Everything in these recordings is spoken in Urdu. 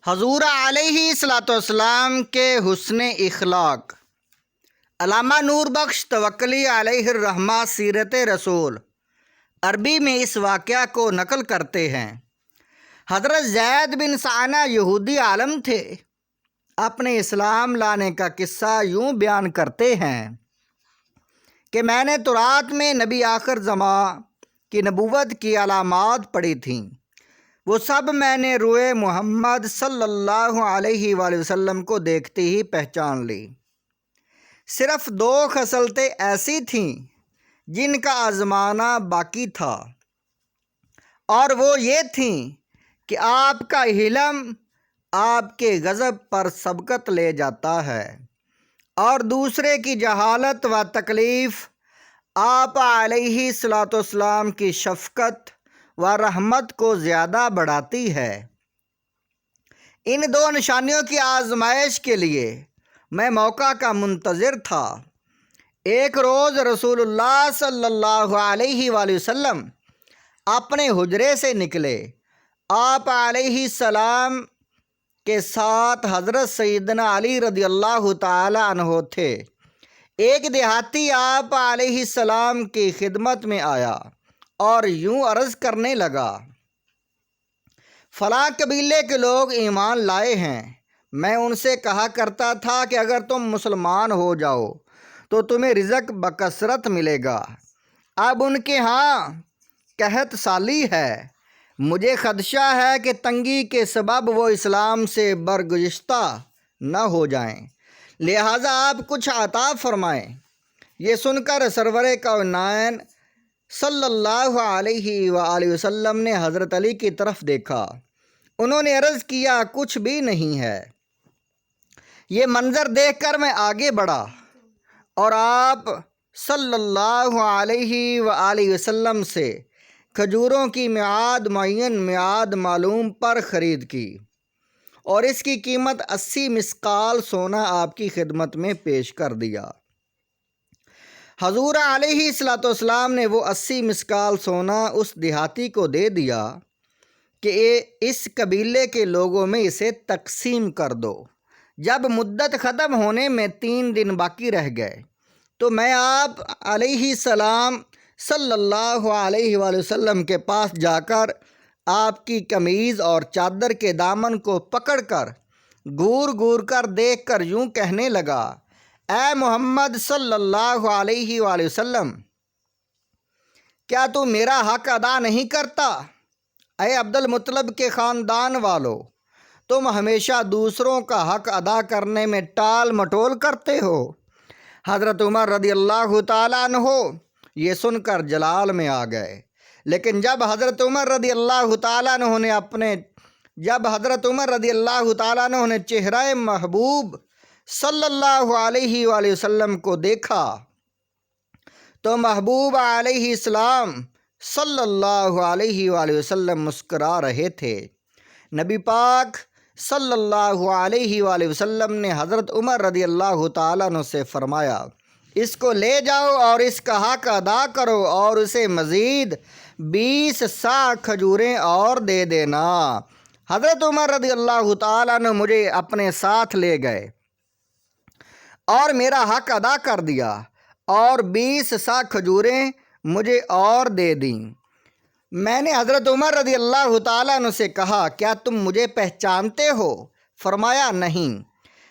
حضور علیہ الصلوۃ والسلام کے حسن اخلاق۔ علامہ نور بخش توکلی علیہ الرحمہ سیرت رسول عربی میں اس واقعہ کو نقل کرتے ہیں۔ حضرت زید بن ثعلبہ یہودی عالم تھے۔ اپنے اسلام لانے کا قصہ یوں بیان کرتے ہیں کہ میں نے تورات میں نبی آخر زمان کی نبوت کی علامات پڑھی تھیں، وہ سب میں نے روئے محمد صلی اللہ علیہ وآلہ وسلم کو دیکھتے ہی پہچان لی۔ صرف 2 خصلتیں ایسی تھیں جن کا آزمانا باقی تھا، اور وہ یہ تھیں کہ آپ کا حلم آپ کے غضب پر سبقت لے جاتا ہے، اور دوسرے کی جہالت و تکلیف آپ علیہ الصلوۃ والسلام کی شفقت و رحمت کو زیادہ بڑھاتی ہے۔ ان 2 نشانیوں کی آزمائش کے لیے میں موقع کا منتظر تھا۔ ایک روز رسول اللہ صلی اللہ علیہ وآلہ وسلم اپنے حجرے سے نکلے۔ آپ علیہ السلام کے ساتھ حضرت سیدنا علی رضی اللہ تعالی عنہ تھے۔ ایک دیہاتی آپ علیہ السلام کی خدمت میں آیا اور یوں عرض کرنے لگا، فلاں قبیلے کے لوگ ایمان لائے ہیں۔ میں ان سے کہا کرتا تھا کہ اگر تم مسلمان ہو جاؤ تو تمہیں رزق بکثرت ملے گا۔ اب ان کے ہاں قحط سالی ہے۔ مجھے خدشہ ہے کہ تنگی کے سبب وہ اسلام سے برگزشتہ نہ ہو جائیں، لہٰذا آپ کچھ عطا فرمائیں۔ یہ سن کر سرور کونین صلی اللہ علیہ وآلہ وسلم نے حضرت علی کی طرف دیکھا۔ انہوں نے عرض کیا، کچھ بھی نہیں ہے۔ یہ منظر دیکھ کر میں آگے بڑھا اور آپ صلی اللہ علیہ وآلہ وسلم سے کھجوروں کی میعاد معین میعاد معلوم پر خرید کی، اور اس کی قیمت 80 مثقال سونا آپ کی خدمت میں پیش کر دیا۔ حضور علیہ الصلوۃ والسلام نے وہ 80 مثقال سونا اس دیہاتی کو دے دیا کہ اس قبیلے کے لوگوں میں اسے تقسیم کر دو۔ جب مدت ختم ہونے میں 3 دن باقی رہ گئے تو میں آپ علیہ السلام صلی اللہ علیہ وآلہ وسلم کے پاس جا کر آپ کی قمیض اور چادر کے دامن کو پکڑ کر گور گور کر دیکھ کر یوں کہنے لگا، اے محمد صلی اللہ علیہ وآلہ وسلم، کیا تو میرا حق ادا نہیں کرتا؟ اے عبد المطلب کے خاندان والو، تم ہمیشہ دوسروں کا حق ادا کرنے میں ٹال مٹول کرتے ہو۔ حضرت عمر رضی اللہ تعالیٰ عنہ یہ سن کر جلال میں آ گئے، لیکن جب حضرت عمر رضی اللہ تعالیٰ عنہ نے چہرہ محبوب صلی اللہ علیہ وآلہ وسلم کو دیکھا تو محبوب علیہ السلام صلی اللہ علیہ وآلہ وسلم مسکرا رہے تھے۔ نبی پاک صلی اللہ علیہ وآلہ وسلم نے حضرت عمر رضی اللہ تعالیٰ عنہ سے فرمایا، اس کو لے جاؤ اور اس کا حق ادا کرو، اور اسے مزید 20 صاع کھجوریں اور دے دینا۔ حضرت عمر رضی اللہ تعالیٰ عنہ مجھے اپنے ساتھ لے گئے اور میرا حق ادا کر دیا، اور 20 صاع کھجوریں مجھے اور دے دیں۔ میں نے حضرت عمر رضی اللہ تعالیٰ عنہ سے کہا، کیا تم مجھے پہچانتے ہو؟ فرمایا، نہیں۔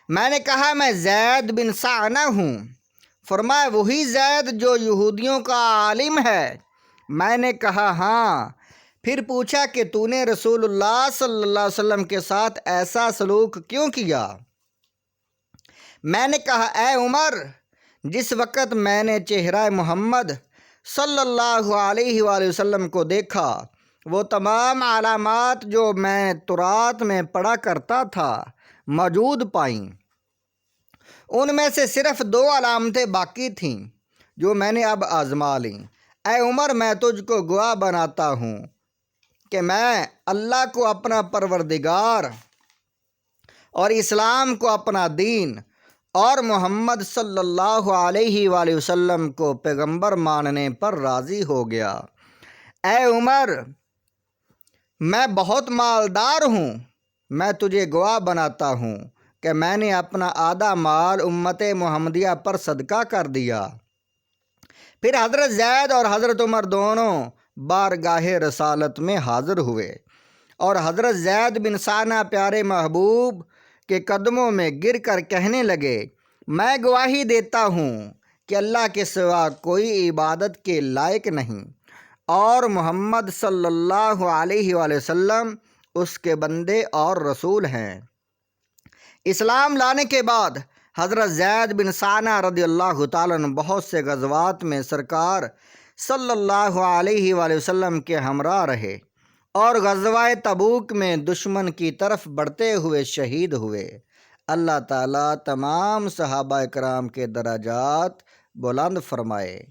میں نے کہا، میں زید بن ثعلبہ ہوں۔ فرمایا، وہی زید جو یہودیوں کا عالم ہے؟ میں نے کہا، ہاں۔ پھر پوچھا کہ تو نے رسول اللہ صلی اللہ علیہ وسلم کے ساتھ ایسا سلوک کیوں کیا؟ میں نے کہا، اے عمر، جس وقت میں نے چہرہ محمد صلی اللہ علیہ وآلہ وسلم کو دیکھا، وہ تمام علامات جو میں تورات میں پڑھا کرتا تھا موجود پائیں۔ ان میں سے صرف 2 علامتیں باقی تھیں جو میں نے اب آزما لیں۔ اے عمر، میں تجھ کو گواہ بناتا ہوں کہ میں اللہ کو اپنا پروردگار اور اسلام کو اپنا دین اور محمد صلی اللہ علیہ وآلہ وسلم کو پیغمبر ماننے پر راضی ہو گیا۔ اے عمر، میں بہت مالدار ہوں، میں تجھے گواہ بناتا ہوں کہ میں نے اپنا آدھا مال امت محمدیہ پر صدقہ کر دیا۔ پھر حضرت زید اور حضرت عمر دونوں بارگاہ رسالت میں حاضر ہوئے اور حضرت زید بن ثانہ پیارے محبوب کے قدموں میں گر کر کہنے لگے، میں گواہی دیتا ہوں کہ اللہ کے سوا کوئی عبادت کے لائق نہیں اور محمد صلی اللہ علیہ وآلہ وسلم اس کے بندے اور رسول ہیں۔ اسلام لانے کے بعد حضرت زید بن ثانہ رضی اللہ تعالیٰ عنہ بہت سے غزوات میں سرکار صلی اللہ علیہ وآلہ وسلم کے ہمراہ رہے اور غزوہ تبوک میں دشمن کی طرف بڑھتے ہوئے شہید ہوئے۔ اللہ تعالیٰ تمام صحابہ کرام کے درجات بلند فرمائے۔